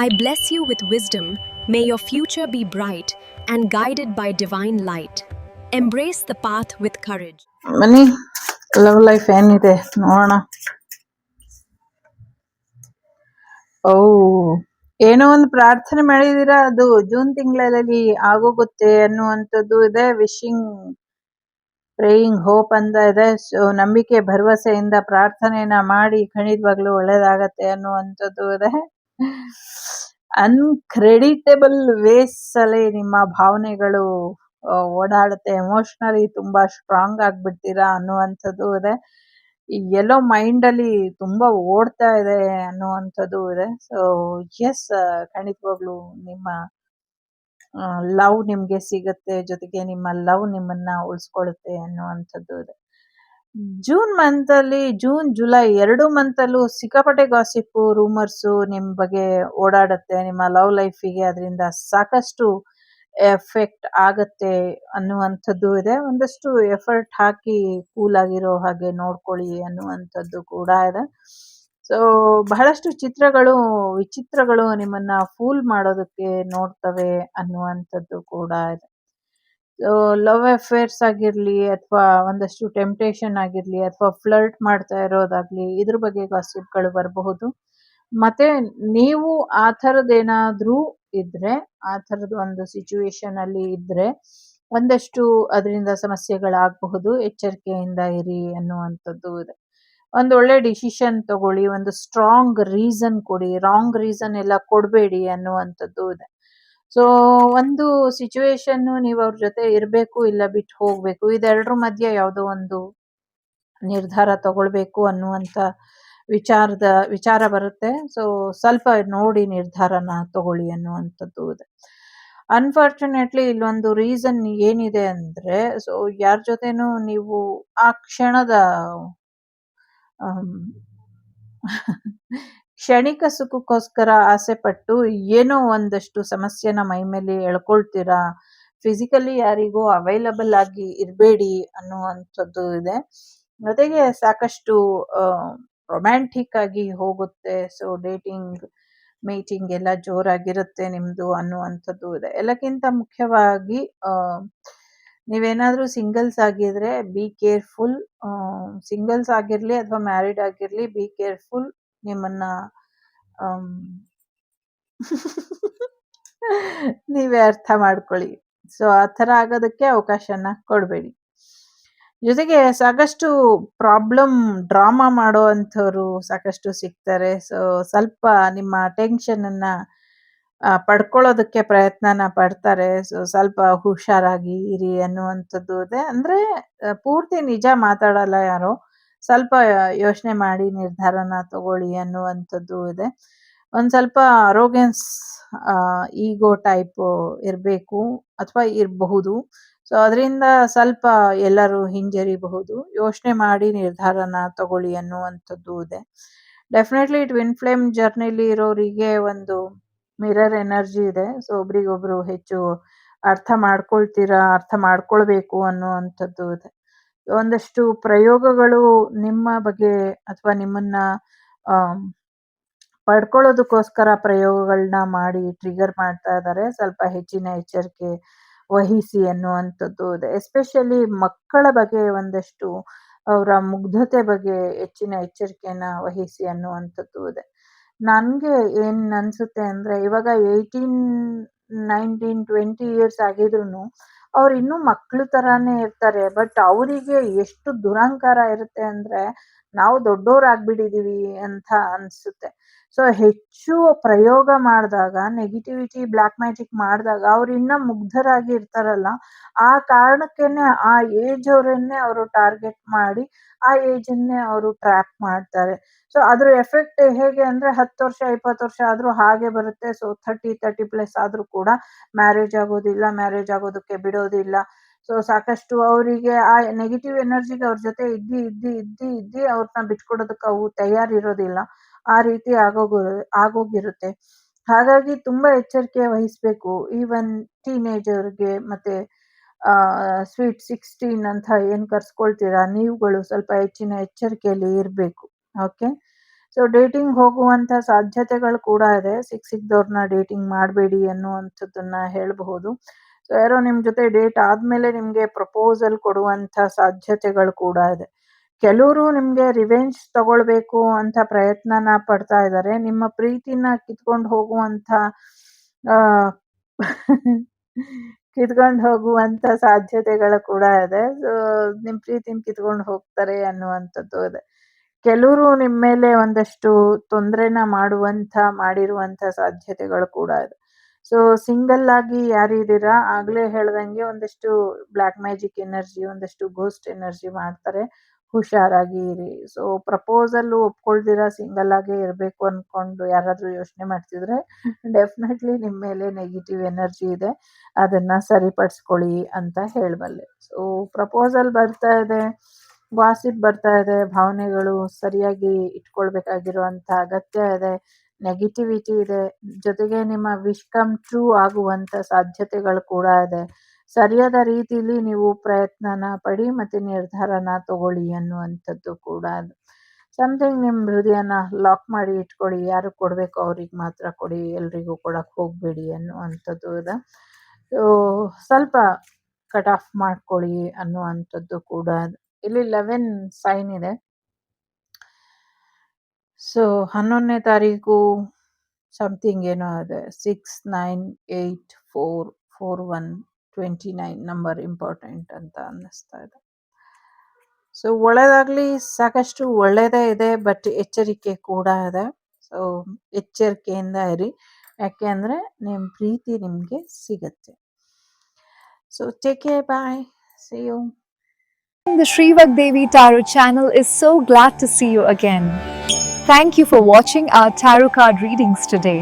I bless you with wisdom. May your future be bright and guided by divine light. Embrace the path with courage. ಬನ್ನಿ love life ಏನಿದೆ ನೋಡೋಣ. ಓ, ಏನೋ ಒಂದು ಪ್ರಾರ್ಥನೆ ಮಾಡಿದೀರಾ, ಅದು ಜೂನ್ ತಿಂಗಳಲ್ಲಿ ಆಗೋಗುತ್ತೆ ಅನ್ನುವಂಥದ್ದು ಇದೆ. ವಿಶಿಂಗ್, ಪ್ರೇಯಿಂಗ್, ಹೋಪ್ ಅಂತ ಇದೆ. ಸೊ ನಂಬಿಕೆ ಭರವಸೆಯಿಂದ ಪ್ರಾರ್ಥನೆಯನ್ನ ಮಾಡಿ ಖಂಡಿತವಾಗ್ಲೂ ಒಳ್ಳೇದಾಗತ್ತೆ ಅನ್ನುವಂಥದ್ದು ಇದೆ. ಅನ್ಕ್ರೆಡಿಟೇಬಲ್ ವೇಸ್ ಅಲ್ಲಿ ನಿಮ್ಮ ಭಾವನೆಗಳು ಓಡಾಡುತ್ತೆ. ಎಮೋಷನಲಿ ತುಂಬಾ ಸ್ಟ್ರಾಂಗ್ ಆಗ್ಬಿಡ್ತೀರಾ ಅನ್ನುವಂಥದ್ದು ಇದೆ. ಎಲ್ಲೋ ಮೈಂಡ್ ಅಲ್ಲಿ ತುಂಬಾ ಓಡ್ತಾ ಇದೆ ಅನ್ನುವಂಥದ್ದು ಇದೆ. ಸೊ ಎಸ್, ಖಂಡಿತವಾಗ್ಲೂ ನಿಮ್ಮ ಲವ್ ನಿಮ್ಗೆ ಸಿಗತ್ತೆ, ಜೊತೆಗೆ ನಿಮ್ಮ ಲವ್ ನಿಮ್ಮನ್ನ ಉಳಿಸ್ಕೊಳ್ಳುತ್ತೆ ಅನ್ನುವಂಥದ್ದು ಇದೆ. ಜೂನ್ ಮಂತ್ ಅಲ್ಲಿ, ಜೂನ್ ಜುಲೈ 2 ಮಂತ್ ಅಲ್ಲೂ ಸಿಕ್ಕಾಪಟ್ಟೆ ಗಾಸಿಪ್ಪು, ರೂಮರ್ಸು ನಿಮ್ ಬಗ್ಗೆ ಓಡಾಡತ್ತೆ. ನಿಮ್ಮ ಲವ್ ಲೈಫಿಗೆ ಅದರಿಂದ ಸಾಕಷ್ಟು ಎಫೆಕ್ಟ್ ಆಗತ್ತೆ ಅನ್ನುವಂಥದ್ದು ಇದೆ. ಒಂದಷ್ಟು ಎಫರ್ಟ್ ಹಾಕಿ ಕೂಲ್ ಆಗಿರೋ ಹಾಗೆ ನೋಡ್ಕೊಳ್ಳಿ ಅನ್ನುವಂಥದ್ದು ಕೂಡ ಇದೆ. ಸೊ ಬಹಳಷ್ಟು ವಿಚಿತ್ರಗಳು ನಿಮ್ಮನ್ನ ಫೂಲ್ ಮಾಡೋದಕ್ಕೆ ನೋಡ್ತವೆ ಅನ್ನುವಂಥದ್ದು ಕೂಡ ಇದೆ. ಲವ್ ಅಫೇರ್ಸ್ ಆಗಿರ್ಲಿ, ಅಥವಾ ಒಂದಷ್ಟು ಟೆಂಪ್ಟೇಷನ್ ಆಗಿರ್ಲಿ, ಅಥವಾ ಫ್ಲರ್ಟ್ ಮಾಡ್ತಾ ಇರೋದಾಗ್ಲಿ, ಇದ್ರ ಬಗ್ಗೆ ಗಾಸಿಪ್ಗಳು ಬರಬಹುದು. ಮತ್ತೆ ನೀವು ಆ ಥರದ್ದೇನಾದ್ರೂ ಇದ್ರೆ, ಆ ಥರದ ಒಂದು ಸಿಚುವೇಶನ್ ಅಲ್ಲಿ ಇದ್ರೆ ಒಂದಷ್ಟು ಅದರಿಂದ ಸಮಸ್ಯೆಗಳಾಗಬಹುದು. ಎಚ್ಚರಿಕೆಯಿಂದ ಇರಿ ಅನ್ನುವಂಥದ್ದು ಇದೆ. ಒಂದು ಒಳ್ಳೆ ಡಿಸಿಷನ್ ತಗೊಳ್ಳಿ, ಒಂದು ಸ್ಟ್ರಾಂಗ್ ರೀಸನ್ ಕೊಡಿ, ರಾಂಗ್ ರೀಸನ್ ಎಲ್ಲ ಕೊಡಬೇಡಿ ಅನ್ನುವಂಥದ್ದು ಇದೆ. ಸೊ ಒಂದು ಸಿಚುವೇಶನ್ ನೀವು ಅವ್ರ ಜೊತೆ ಇರಬೇಕು, ಇಲ್ಲ ಬಿಟ್ಟು ಹೋಗ್ಬೇಕು, ಇದೆರಡರ ಮಧ್ಯೆ ಯಾವುದೋ ಒಂದು ನಿರ್ಧಾರ ತಗೊಳ್ಬೇಕು ಅನ್ನುವಂಥ ವಿಚಾರ ಬರುತ್ತೆ. ಸೊ ಸ್ವಲ್ಪ ನೋಡಿ ನಿರ್ಧಾರನ ತಗೊಳ್ಳಿ ಅನ್ನುವಂಥದ್ದು ಇದೆ. ಅನ್ಫಾರ್ಚುನೇಟ್ಲಿ ಇಲ್ಲೊಂದು ರೀಸನ್ ಏನಿದೆ ಅಂದ್ರೆ, ಸೊ ಯಾರ ಜೊತೆನೂ ನೀವು ಆ ಕ್ಷಣದ ಕ್ಷಣಿಕ ಸುಖಕ್ಕೋಸ್ಕರ ಆಸೆ ಪಟ್ಟು ಏನೋ ಒಂದಷ್ಟು ಸಮಸ್ಯೆನ ಮೈ ಮೇಲೆ ಎಳ್ಕೊಳ್ತೀರಾ. ಫಿಸಿಕಲಿ ಯಾರಿಗೂ ಅವೈಲಬಲ್ ಆಗಿ ಇರಬೇಡಿ ಅನ್ನುವಂಥದ್ದು ಇದೆ. ಜೊತೆಗೆ ಸಾಕಷ್ಟು ರೊಮ್ಯಾಂಟಿಕ್ ಆಗಿ ಹೋಗುತ್ತೆ. ಸೊ ಡೇಟಿಂಗ್, ಮೀಟಿಂಗ್ ಎಲ್ಲ ಜೋರಾಗಿರುತ್ತೆ ನಿಮ್ದು ಅನ್ನುವಂಥದ್ದು ಇದೆ. ಎಲ್ಲಕ್ಕಿಂತ ಮುಖ್ಯವಾಗಿ ನೀವೇನಾದ್ರೂ ಸಿಂಗಲ್ಸ್ ಆಗಿದ್ರೆ ಬಿ ಕೇರ್ಫುಲ್. ಸಿಂಗಲ್ಸ್ ಆಗಿರ್ಲಿ ಅಥವಾ ಮ್ಯಾರಿಡ್ ಆಗಿರ್ಲಿ, ಬಿ ಕೇರ್ಫುಲ್. ನಿಮ್ಮನ್ನ ನೀವೇ ಅರ್ಥ ಮಾಡ್ಕೊಳ್ಳಿ. ಸೊ ಆ ಥರ ಆಗೋದಕ್ಕೆ ಅವಕಾಶನ ಕೊಡಬೇಡಿ. ಜೊತೆಗೆ ಸಾಕಷ್ಟು ಡ್ರಾಮಾ ಮಾಡೋ ಅಂಥವ್ರು ಸಾಕಷ್ಟು ಸಿಗ್ತಾರೆ. ಸೊ ಸ್ವಲ್ಪ ನಿಮ್ಮ ಟೆನ್ಷನ್ ಅನ್ನ ಪಡ್ಕೊಳ್ಳೋದಕ್ಕೆ ಪ್ರಯತ್ನನ ಪಡ್ತಾರೆ. ಸೊ ಸ್ವಲ್ಪ ಹುಷಾರಾಗಿ ಇರಿ ಅನ್ನುವಂಥದ್ದು ಇದೆ. ಅಂದ್ರೆ ಪೂರ್ತಿ ನಿಜ ಮಾತಾಡಲ್ಲ ಯಾರೋ, ಸ್ವಲ್ಪ ಯೋಚನೆ ಮಾಡಿ ನಿರ್ಧಾರನ ತಗೊಳ್ಳಿ ಅನ್ನುವಂಥದ್ದು ಇದೆ. ಒಂದ್ ಸ್ವಲ್ಪ ಅರೋಗೆನ್ಸ್, ಈಗೋ ಟೈಪ್ ಇರಬೇಕು ಅಥವಾ ಇರಬಹುದು. ಸೊ ಅದರಿಂದ ಸ್ವಲ್ಪ ಎಲ್ಲರೂ ಹಿಂಜರಿಬಹುದು. ಯೋಚನೆ ಮಾಡಿ ನಿರ್ಧಾರನ ತಗೊಳ್ಳಿ ಅನ್ನುವಂಥದ್ದು ಇದೆ. ಡೆಫಿನೆಟ್ಲಿ ಟ್ವಿನ್ ಫ್ಲೇಮ್ ಜರ್ನಿಲಿ ಇರೋರಿಗೆ ಒಂದು ಮಿರರ್ ಎನರ್ಜಿ ಇದೆ. ಸೊ ಒಬ್ರಿಗೊಬ್ರು ಹೆಚ್ಚು ಅರ್ಥ ಮಾಡ್ಕೊಳ್ಬೇಕು ಅನ್ನುವಂಥದ್ದು ಇದೆ. ಒಂದಷ್ಟು ಪ್ರಯೋಗಗಳು ನಿಮ್ಮ ಬಗ್ಗೆ ಅಥವಾ ನಿಮ್ಮನ್ನ ಪಡ್ಕೊಳ್ಳೋದಕ್ಕೋಸ್ಕರ ಪ್ರಯೋಗಗಳನ್ನ ಮಾಡಿ ಟ್ರಿಗರ್ ಮಾಡ್ತಾ ಇದ್ದಾರೆ. ಸ್ವಲ್ಪ ಹೆಚ್ಚಿನ ಎಚ್ಚರಿಕೆ ವಹಿಸಿ ಅನ್ನುವಂಥದ್ದು ಇದೆ. ಎಸ್ಪೆಷಲಿ ಮಕ್ಕಳ ಬಗ್ಗೆ ಒಂದಷ್ಟು ಅವರ ಮುಗ್ಧತೆ ಬಗ್ಗೆ ಹೆಚ್ಚಿನ ಎಚ್ಚರಿಕೆಯನ್ನ ವಹಿಸಿ ಅನ್ನುವಂಥದ್ದು ಇದೆ. ನನ್ಗೆ ಏನ್ ಅನ್ಸುತ್ತೆ ಅಂದ್ರೆ, ಇವಾಗ 18, 19, 20 ಇಯರ್ಸ್ ಆಗಿದ್ರು ಅವ್ರು ಇನ್ನೂ ಮಕ್ಳು ತರಾನೇ ಇರ್ತಾರೆ. ಬಟ್ ಅವರಿಗೆ ಎಷ್ಟು ದುರಹಂಕಾರ ಇರುತ್ತೆ ಅಂದ್ರೆ, ನಾವು ದೊಡ್ಡೋರಾಗ್ಬಿಟ್ಟಿದೀವಿ ಅಂತ ಅನ್ಸುತ್ತೆ. ಸೊ ಹೆಚ್ಚು ಪ್ರಯೋಗ ಮಾಡಿದಾಗ, ನೆಗೆಟಿವಿಟಿ, ಬ್ಲ್ಯಾಕ್ ಮ್ಯಾಜಿಕ್ ಮಾಡಿದಾಗ ಅವ್ರು ಇನ್ನ ಮುಗ್ಧರಾಗಿ ಇರ್ತಾರಲ್ಲ, ಆ ಕಾರಣಕ್ಕೇನೆ ಆ ಏಜ್ ಅವರನ್ನೇ ಅವರು ಟಾರ್ಗೆಟ್ ಮಾಡಿ ಆ ಏಜ್ ಅನ್ನೇ ಅವರು ಟ್ರ್ಯಾಪ್ ಮಾಡ್ತಾರೆ. ಸೊ ಅದ್ರ ಎಫೆಕ್ಟ್ ಹೇಗೆ ಅಂದ್ರೆ 10 ವರ್ಷ 20 ವರ್ಷ ಆದ್ರೂ ಹಾಗೆ ಬರುತ್ತೆ. ಸೊ 30+ ಆದ್ರೂ ಕೂಡ ಮ್ಯಾರೇಜ್ ಆಗೋದಿಲ್ಲ, ಮ್ಯಾರೇಜ್ ಆಗೋದಕ್ಕೆ ಬಿಡೋದಿಲ್ಲ. ಸೊ ಸಾಕಷ್ಟು ಅವರಿಗೆ ಆ ನೆಗೆಟಿವ್ ಎನರ್ಜಿಗೆ ಅವ್ರ ಜೊತೆ ಇದ್ದಿ ಅವ್ರನ್ನ ಬಿಟ್ಕೊಡೋದಕ್ಕೆ ಅವು ತಯಾರಿರೋದಿಲ್ಲ. ಆ ರೀತಿ ಆಗೋಗಿರುತ್ತೆ. ಹಾಗಾಗಿ ತುಂಬಾ ಎಚ್ಚರಿಕೆ ವಹಿಸ್ಬೇಕು. ಈವನ್ ಟೀನೇಜರ್ಗೆ ಮತ್ತೆ ಸ್ವೀಟ್ 16 ಅಂತ ಏನ್ ಕರ್ಸ್ಕೊಳ್ತೀರಾ, ನೀವುಗಳು ಸ್ವಲ್ಪ ಹೆಚ್ಚಿನ ಎಚ್ಚರಿಕೆಯಲ್ಲಿ ಇರಬೇಕು. ಓಕೆ. ಸೊ ಡೇಟಿಂಗ್ ಹೋಗುವಂಥ ಸಾಧ್ಯತೆಗಳು ಕೂಡ ಇದೆ. ಸಿಕ್ಕಿದವ್ರನ್ನ ಡೇಟಿಂಗ್ ಮಾಡಬೇಡಿ ಅನ್ನುವಂಥದ್ದನ್ನ ಹೇಳಬಹುದು. ಸೊ ಯಾರೋ ನಿಮ್ಮ ಜೊತೆ ಡೇಟ್ ಆದ್ಮೇಲೆ ನಿಮಗೆ ಪ್ರಪೋಸಲ್ ಕೊಡುವಂಥ ಸಾಧ್ಯತೆಗಳು ಕೂಡ ಇದೆ. ಕೆಲವರು ನಿಮಗೆ ರಿವೆಂಜ್ ತಗೊಳ್ಬೇಕು ಅಂತ ಪ್ರಯತ್ನನ ಪಡ್ತಾ ಇದ್ದಾರೆ. ನಿಮ್ಮ ಪ್ರೀತಿನ ಕಿತ್ಕೊಂಡು ಹೋಗುವಂಥ ಆ, ಕಿತ್ಕೊಂಡು ಹೋಗುವಂಥ ಸಾಧ್ಯತೆಗಳು ಕೂಡ ಇದೆ. ಸೊ ನಿಮ್ಮ ಪ್ರೀತಿನ ಕಿತ್ಕೊಂಡು ಹೋಗ್ತಾರೆ ಅನ್ನುವಂಥದ್ದು ಇದೆ. ಕೆಲವರು ನಿಮ್ಮ ಮೇಲೆ ಒಂದಷ್ಟು ತೊಂದರೆನ ಮಾಡಿರುವಂಥ ಸಾಧ್ಯತೆಗಳು ಕೂಡ ಇದೆ. ಸೊ ಸಿಂಗಲ್ ಆಗಿ ಯಾರಿದ್ದೀರಾ ಆಗ್ಲೇ ಹೇಳ್ದಂಗೆ ಒಂದಷ್ಟು ಬ್ಲ್ಯಾಕ್ ಮ್ಯಾಜಿಕ್ ಎನರ್ಜಿ, ಒಂದಷ್ಟು ಗೋಸ್ಟ್ ಎನರ್ಜಿ ಮಾಡ್ತಾರೆ. ಹುಷಾರಾಗಿ ಇರಿ. ಸೊ ಪ್ರಪೋಸಲ್ ಒಪ್ಕೊಳ್ದಿರಾ ಸಿಂಗಲ್ ಆಗೇ ಇರಬೇಕು ಅನ್ಕೊಂಡು ಯಾರಾದ್ರೂ ಯೋಚನೆ ಮಾಡ್ತಿದ್ರೆ ಡೆಫಿನೆಟ್ಲಿ ನಿಮ್ಮ ಮೇಲೆ ನೆಗೆಟಿವ್ ಎನರ್ಜಿ ಇದೆ. ಅದನ್ನ ಸರಿಪಡಿಸ್ಕೊಳ್ಳಿ ಅಂತ ಹೇಳಬಲ್ಲೆ. ಸೊ ಪ್ರಪೋಸಲ್ ಬರ್ತಾ ಇದೆ, ವಾಸಿಪ್ ಬರ್ತಾ ಇದೆ, ಭಾವನೆಗಳು ಸರಿಯಾಗಿ ಇಟ್ಕೊಳ್ಬೇಕಾಗಿರುವಂಥ ಅಗತ್ಯ ಇದೆ, ನೆಗೆಟಿವಿಟಿ ಇದೆ, ಜೊತೆಗೆ ನಿಮ್ಮ ವಿಶ್ ಕಮ್ ಟ್ರೂ ಆಗುವಂಥ ಸಾಧ್ಯತೆಗಳು ಕೂಡ ಇದೆ. ಸರಿಯಾದ ರೀತಿಲಿ ನೀವು ಪ್ರಯತ್ನನ ಪಡಿ ಮತ್ತು ನಿರ್ಧಾರನ ತಗೊಳ್ಳಿ ಅನ್ನುವಂಥದ್ದು ಕೂಡ ಇದೆ. ಸಮಥಿಂಗ್ ನಿಮ್ಮ ಹೃದಯನ ಲಾಕ್ ಮಾಡಿ ಇಟ್ಕೊಳ್ಳಿ. ಯಾರು ಕೊಡಬೇಕು ಅವ್ರಿಗೆ ಮಾತ್ರ ಕೊಡಿ, ಎಲ್ರಿಗೂ ಕೊಡಕ್ಕೆ ಹೋಗಬೇಡಿ ಅನ್ನುವಂಥದ್ದು ಇದೆ. ಸೊ ಸ್ವಲ್ಪ ಕಟ್ ಆಫ್ ಮಾಡ್ಕೊಳ್ಳಿ ಅನ್ನುವಂಥದ್ದು ಕೂಡ ಇದೆ. ಇಲ್ಲಿ 11 ಸೈನ್ ಇದೆ. ಸೊ 11ನೇ ತಾರೀಕು ಸಮಥಿಂಗ್ ಏನೋ ಇದೆ. 6, 9, 8, 4, 4, 1, 29 ನಂಬರ್ ಇಂಪಾರ್ಟೆಂಟ್ ಅಂತ ಅನ್ನಿಸ್ತಾ ಇದೆ. ಸೊ ಒಳ್ಳೆಯದಾಗಲಿ, ಸಾಕಷ್ಟು ಒಳ್ಳೆಯದೇ ಇದೆ, ಬಟ್ ಎಚ್ಚರಿಕೆ ಕೂಡ ಇದೆ. ಸೊ ಎಚ್ಚರಿಕೆಯಿಂದ ಇರಿ, ಯಾಕೆ ಅಂದರೆ ನಿಮ್ಮ ಪ್ರೀತಿ ನಿಮಗೆ ಸಿಗುತ್ತೆ. So take care, bye, see you. The Shrivak Devi Tarot channel is so glad to see you again. Thank you for watching our tarot card readings today.